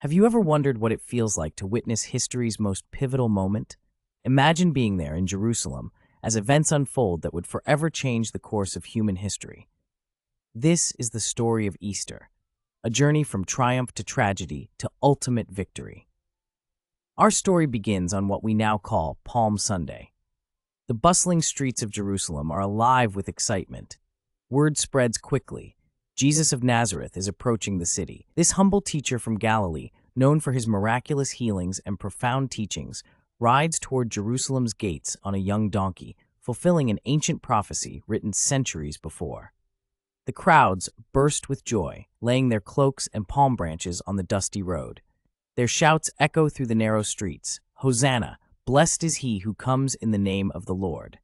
Have you ever wondered what it feels like to witness history's most pivotal moment? Imagine being there in Jerusalem as events unfold that would forever change the course of human history. This is the story of Easter, a journey from triumph to tragedy to ultimate victory. Our story begins on what we now call Palm Sunday. The bustling streets of Jerusalem are alive with excitement. Word spreads quickly. Jesus of Nazareth is approaching the city. This humble teacher from Galilee, known for his miraculous healings and profound teachings, rides toward Jerusalem's gates on a young donkey, fulfilling an ancient prophecy written centuries before. The crowds burst with joy, laying their cloaks and palm branches on the dusty road. Their shouts echo through the narrow streets, "Hosanna! Blessed is he who comes in the name of the Lord."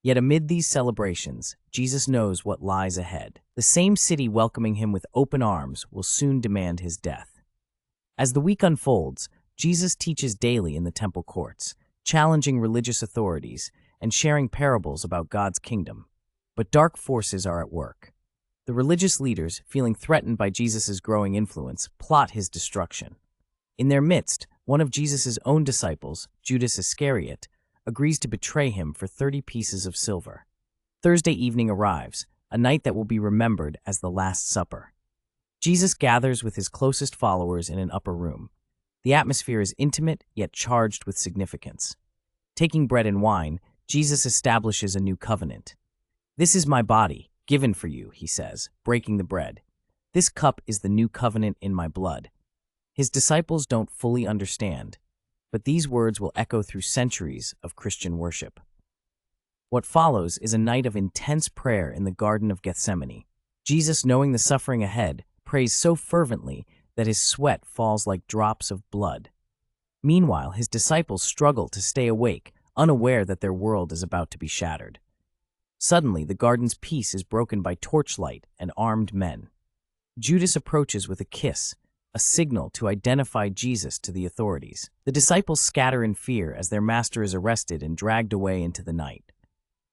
Yet amid these celebrations, Jesus knows what lies ahead. The same city welcoming him with open arms will soon demand his death. As the week unfolds, Jesus teaches daily in the temple courts, challenging religious authorities and sharing parables about God's kingdom. But dark forces are at work. The religious leaders, feeling threatened by Jesus' growing influence, plot his destruction. In their midst, one of Jesus' own disciples, Judas Iscariot, agrees to betray him for 30 pieces of silver. Thursday evening arrives, a night that will be remembered as the Last Supper. Jesus gathers with his closest followers in an upper room. The atmosphere is intimate yet charged with significance. Taking bread and wine, Jesus establishes a new covenant. "This is my body, given for you," he says, breaking the bread. "This cup is the new covenant in my blood." His disciples don't fully understand, but these words will echo through centuries of Christian worship. What follows is a night of intense prayer in the Garden of Gethsemane. Jesus, knowing the suffering ahead, prays so fervently that his sweat falls like drops of blood. Meanwhile, his disciples struggle to stay awake, unaware that their world is about to be shattered. Suddenly, the garden's peace is broken by torchlight and armed men. Judas approaches with a kiss, a signal to identify Jesus to the authorities. The disciples scatter in fear as their master is arrested and dragged away into the night.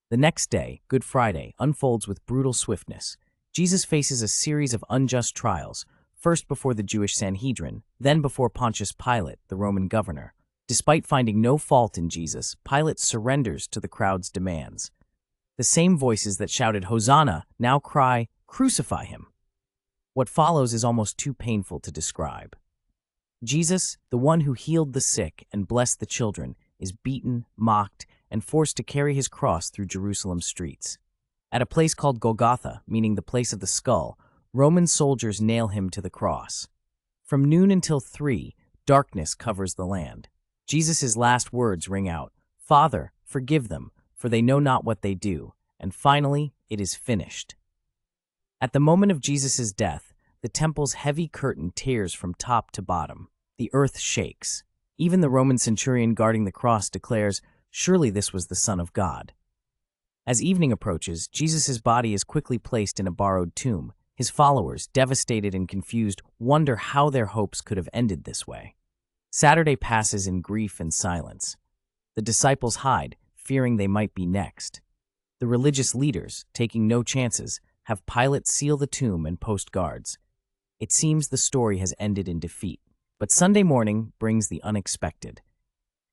The next day, Good Friday, unfolds with brutal swiftness. Jesus faces a series of unjust trials, first before the Jewish Sanhedrin, then before Pontius Pilate, the Roman governor. Despite finding no fault in Jesus, Pilate surrenders to the crowd's demands. The same voices that shouted "Hosanna" now cry, "Crucify him." What follows is almost too painful to describe. Jesus, the one who healed the sick and blessed the children, is beaten, mocked, and forced to carry his cross through Jerusalem's streets. At a place called Golgotha, meaning the place of the skull, Roman soldiers nail him to the cross. From noon until 3, darkness covers the land. Jesus' last words ring out, "Father, forgive them, for they know not what they do." And finally, it is finished. At the moment of Jesus' death, the temple's heavy curtain tears from top to bottom. The earth shakes. Even the Roman centurion guarding the cross declares, "Surely this was the Son of God." As evening approaches, Jesus' body is quickly placed in a borrowed tomb. His followers, devastated and confused, wonder how their hopes could have ended this way. Saturday passes in grief and silence. The disciples hide, fearing they might be next. The religious leaders, taking no chances, have Pilate seal the tomb and post guards. It seems the story has ended in defeat. But Sunday morning brings the unexpected.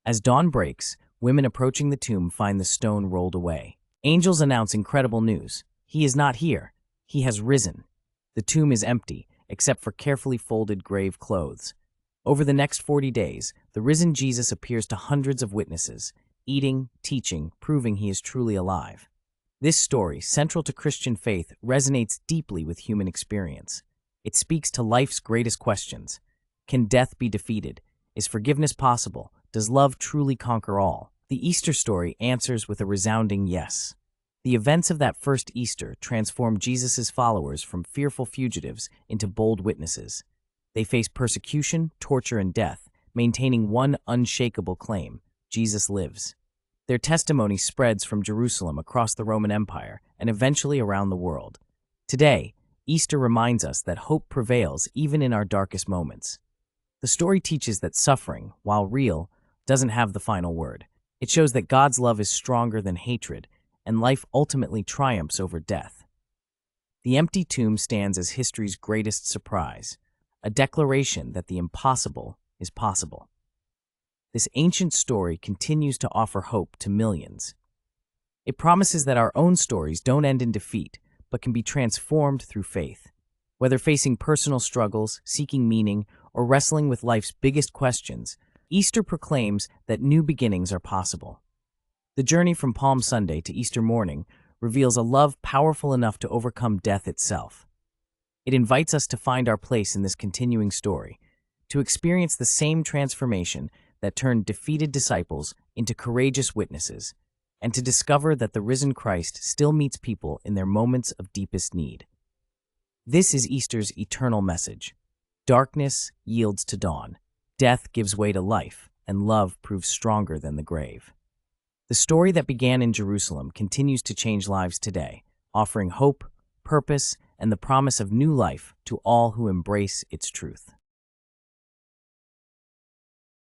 As dawn breaks, women approaching the tomb find the stone rolled away. Angels announce incredible news. He is not here. He has risen. The tomb is empty, except for carefully folded grave clothes. Over the next 40 days, the risen Jesus appears to hundreds of witnesses, eating, teaching, proving he is truly alive. This story, central to Christian faith, resonates deeply with human experience. It speaks to life's greatest questions. Can death be defeated? Is forgiveness possible? Does love truly conquer all? The Easter story answers with a resounding yes. The events of that first Easter transformed Jesus' followers from fearful fugitives into bold witnesses. They faced persecution, torture, and death, maintaining one unshakable claim: Jesus lives. Their testimony spreads from Jerusalem across the Roman Empire and eventually around the world. Today, Easter reminds us that hope prevails even in our darkest moments. The story teaches that suffering, while real, doesn't have the final word. It shows that God's love is stronger than hatred, and life ultimately triumphs over death. The empty tomb stands as history's greatest surprise, a declaration that the impossible is possible. This ancient story continues to offer hope to millions. It promises that our own stories don't end in defeat, but can be transformed through faith. Whether facing personal struggles, seeking meaning, or wrestling with life's biggest questions, Easter proclaims that new beginnings are possible. The journey from Palm Sunday to Easter morning reveals a love powerful enough to overcome death itself. It invites us to find our place in this continuing story, to experience the same transformation that turned defeated disciples into courageous witnesses, and to discover that the risen Christ still meets people in their moments of deepest need. This is Easter's eternal message. Darkness yields to dawn, death gives way to life, and love proves stronger than the grave. The story that began in Jerusalem continues to change lives today, offering hope, purpose, and the promise of new life to all who embrace its truth.